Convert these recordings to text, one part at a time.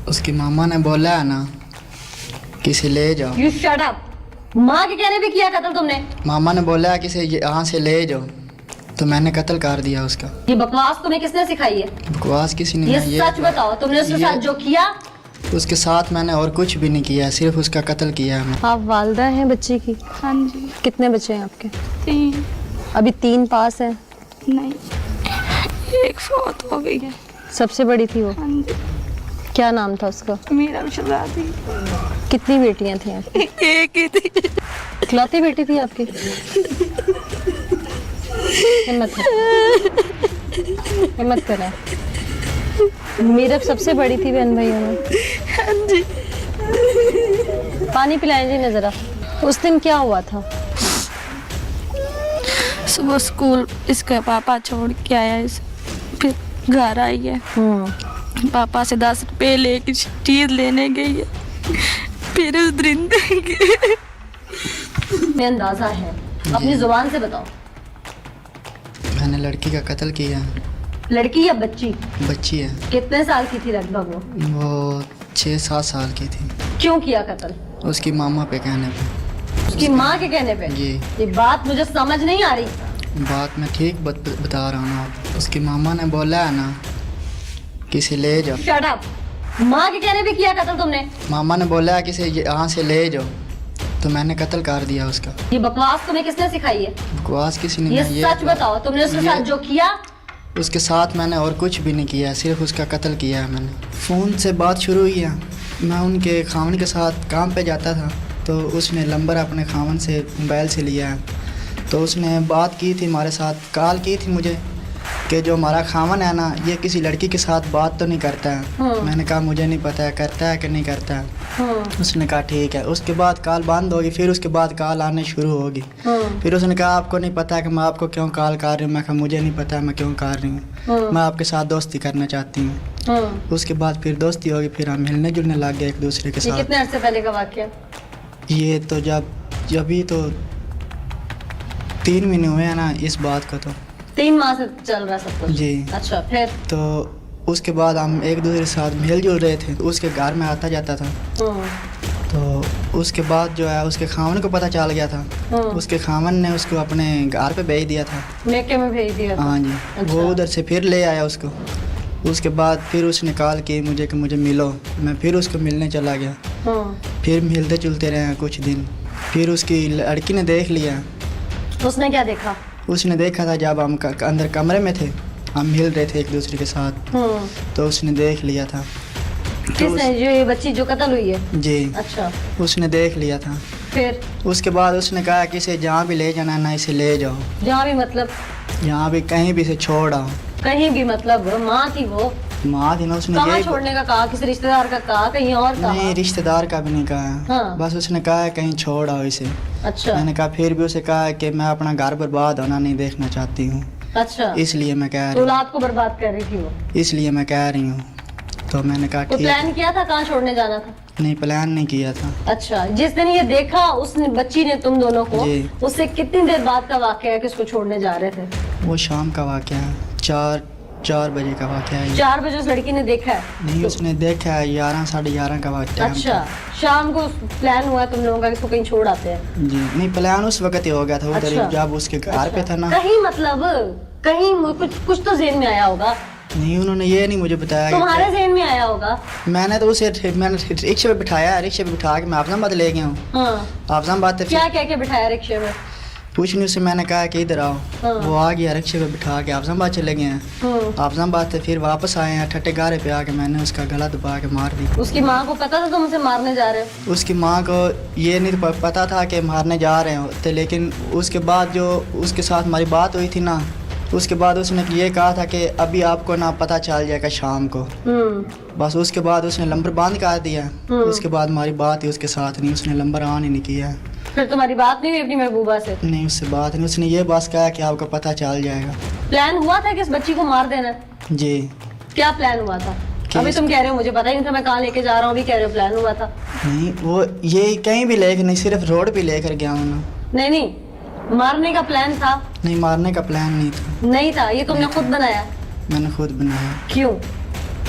اس کی ماما نے بولا ہے نا کسی لے جاؤ. You shut up. ماں کے کہنے پہ کیا قتل تم نے؟ ماما نے بولا ہے کسی یہاں سے لے جاؤ تو میں نے قتل کر دیا اس کا. یہ بکواس تمہیں کس نے سکھائی ہے؟ بکواس کسی نے نہیں. یہ سچ بتاؤ، تم نے اس کے ساتھ جو کیا؟ اس کے ساتھ میں نے اور کچھ بھی نہیں کیا، صرف اس کا قتل کیا ہے میں. آپ والدہ ہیں بچی کی؟ ہاں جی. کتنے بچے ہیں آپ کے؟ 3. ابھی 3 پاس ہیں؟ نہیں، ایک فوت ہو گئی ہے. سب سے بڑی تھی وہ؟ ہاں جی. کیا نام تھا اس کا؟ میرا شہزادی. کتنی بیٹیاں تھیں آپ کی؟ ایک ہی تھی. اکلوتی بیٹی تھی آپ کی؟ ہمت کریں، ہمت کریں. میرا سب سے بڑی تھی بہن بھائیوں میں. ہاں جی. پانی پلائیں جی ذرا. اس دن کیا ہوا تھا؟ صبح اسکول اس کا پاپا چھوڑ کے آیا اسے، پھر گھر آئی ہے. پاپا سے 10 روپے لے کے چیز لینے گئی ہے، پھر اس درندے کے میں اندازہ ہے، اپنی زبان سے بتاؤ. میں نے لڑکی کا قتل کیا. لڑکی یا بچی؟ بچی ہے. کتنے سال کی تھی لگ بھگ وہ 6-7 سال کی تھی. کیوں کیا قتل؟ اس کی ماما پہ کہنے پہ. اس کی ماں کے کہنے پہ؟ جی. یہ بات مجھے سمجھ نہیں آ رہی. بات میں ٹھیک بتا رہا ہوں آپ. اس کی ماما نے بولا ہے نا کسی لے جاؤ. Shut up. ماں کے کہنے پہ کیا قتل تم نے؟ ماما نے بولا ہے کسی یہاں سے لے جاؤ تو میں نے قتل کر دیا اس کا. یہ بکواس تمہیں کس نے سکھائی ہے؟ بکواس کسی نے یہ نہیں. سچ بتاؤ، تم نے اس کے ساتھ جو کیا؟ اس کے ساتھ میں نے اور کچھ بھی نہیں کیا، صرف اس کا قتل کیا ہے میں نے. فون سے بات شروع ہوئی ہے. میں ان کے خاوند کے ساتھ کام پہ جاتا تھا تو اس نے نمبر اپنے خاوند سے موبائل سے لیا ہے. تو اس نے بات کی تھی ہمارے ساتھ، کال کی تھی مجھے کہ جو ہمارا خاوند ہے نا یہ کسی لڑکی کے ساتھ بات تو نہیں کرتا ہے. میں نے کہا مجھے نہیں پتہ ہے کرتا ہے کہ نہیں کرتا ہے. اس نے کہا ٹھیک ہے. اس کے بعد کال بند ہوگی، پھر اس کے بعد کال آنے شروع ہوگی. پھر اس نے کہا آپ کو نہیں پتہ ہے کہ میں آپ کو کیوں کال کر رہی ہوں. میں کہا مجھے نہیں پتہ ہے میں کیوں کر رہی ہوں، میں آپ کے ساتھ دوستی کرنا چاہتی ہوں. اس کے بعد پھر دوستی ہوگی، پھر ہم ملنے جلنے لگ گئے ایک دوسرے کے یہ ساتھ. کتنے عرصے پہلے کا واقعہ؟ یہ تو جبھی تو 3 مہینے ہوئے ہیں نا اس بات کو. تو 3 ماہ سے چل رہا سب کچھ؟ جی. اچھا پھر؟ تو اس کے بعد ہم ایک دوسرے کے ساتھ مل جل رہے تھے. اس کے گھر میں آتا جاتا تھا. تو اس کے بعد جو ہے اس کے خاوند کو پتہ چل گیا تھا. اس کے خاوند نے اس کو اپنے گھر پہ بھیج دیا تھا. میکے میں بھیج دیا؟ ہاں جی. وہ ادھر سے پھر لے آیا اس کو. اس کے بعد پھر اس نے کال کی مجھے کہ مجھے ملو. میں پھر اس کو ملنے چلا گیا. پھر ملتے جلتے رہے کچھ دن. پھر اس کی لڑکی نے دیکھ لیا. اس نے کیا دیکھا؟ اس نے دیکھا تھا جب ہم اندر کمرے میں تھے، ہم مل رہے تھے ایک دوسرے کے ساتھ، تو اس نے دیکھ لیا تھا. کس نے؟ جو یہ بچی جو قتل ہوئی ہے؟ جی. اچھا اس نے دیکھ لیا تھا. پھر اس کے بعد اس نے کہا کہ اسے جہاں بھی لے جانا نہ اسے لے جاؤ. جہاں بھی مطلب؟ یہاں بھی کہیں بھی اسے چھوڑ آؤ. کہیں بھی مطلب؟ ماں تھی وہ؟ ماں تھی نا. اس نے کہاں چھوڑنے کا کہا؟ کسی رشتہ دار کا کہا؟ کہیں اور کہا؟ نہیں رشتہ دار کا بھی نہیں کہا. بس اس نے کہا کہیں چھوڑ آؤ اسے. اچھا. میں نے کہا پھر بھی اسے کہا کہ میں اپنا گھر برباد ہونا نہیں دیکھنا چاہتی ہوں. اچھا. اس لیے میں کہہ رہی اولاد کو برباد کر رہی تھی وہ؟ اس لیے میں کہہ رہی ہوں. تو میں نے کہا تو ٹھیک. پلان کیا تھا کہاں چھوڑنے جانا تھا؟ نہیں پلان نہیں کیا تھا. اچھا. جس دن یہ دیکھا اس نے بچی نے تم دونوں کو، اس سے کتنی دیر بعد کا واقعہ ہے کہ اس کو چھوڑنے جا رہے تھے؟ وہ شام کا واقعہ ہے. 4 بجے کا واقعہ ہے. 4 بجے اس لڑکی نے دیکھا ہے؟ نہیں اس نے دیکھا ہے 11 ساڑھے 11 کا واقعہ. اچھا. شام کو پلان ہوا تم لوگوں کا کہ اس کو کہیں چھوڑ آتے ہیں؟ جی. نہیں پلان اس وقت ہی ہو گیا تھا ادھر جب اس کے گھر پہ تھا نا. کہیں مطلب کہیں کچھ تو ذہن میں آیا ہوگا. نہیں انہوں نے یہ نہیں مجھے بتایا. تمہارے ذہن میں آیا ہوگا. میں نے تو اسے رکشے پہ بٹھایا. رکشے پہ بٹھا کے میں حافظ آباد لے گیا ہوں. حافظ آباد کیا کہہ کے بٹھایا رکشے میں؟ کچھ نہیں. اسے میں نے کہا کہ ادھر آؤ. وہ آ گیا. رکشے پہ بٹھا کے حافظ آباد چلے گئے ہیں. حافظ آباد سے پھر واپس آئے ہیں. ٹھٹے گارے پہ آ کے میں نے اس کا گلا دبا کے مار دی. اس کی ماں کو پتا تھا تم اسے مارنے جا رہے ہو؟ اس کی ماں کو یہ نہیں پتا تھا کہ مارنے جا رہے ہوتے. لیکن اس کے بعد جو اس کے ساتھ ہماری بات ہوئی تھی نا، اس کے بعد اس نے یہ کہا تھا کہ ابھی آپ کو نہ پتہ چل جائے گا شام کو. بس اس کے بعد اس نے نمبر بند کر دیا. اس کے بعد ہماری بات ہی اس کے ساتھ نہیں. اس نے نمبر آن ہی نہیں کیا. پھر تمہاری بات نہیں ہوئی اپنی محبوبہ سے؟ نہیں اس سے بات نہیں. اس نے یہ بس کہا کہ آپ کو پتہ چل جائے گا. پلان ہوا تھا کہ اس بچی کو مار دینا؟ جی. کیا پلان ہوا تھا؟ ابھی تم کہہ رہے ہو مجھے پتہ ہی نہیں تھا میں کہاں لے کے جا رہا ہوں، ابھی کہہ رہے ہو پلان ہوا تھا. نہیں وہ یہ کہیں بھی لے کے نہیں، صرف روڈ پہ لے کر گیا ہوں نا. نہیں مارنے کا پلان تھا؟ نہیں مارنے کا پلان نہیں تھا. نہیں تھا. یہ تم نے خود بنایا؟ میں نے خود بنایا. کیوں؟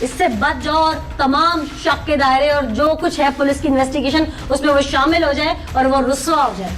اس سے بچ جاؤ اور تمام شک کے دائرے اور جو کچھ ہے پولیس کی انویسٹیگیشن اس میں وہ شامل ہو جائے اور وہ رسوا ہو جائے.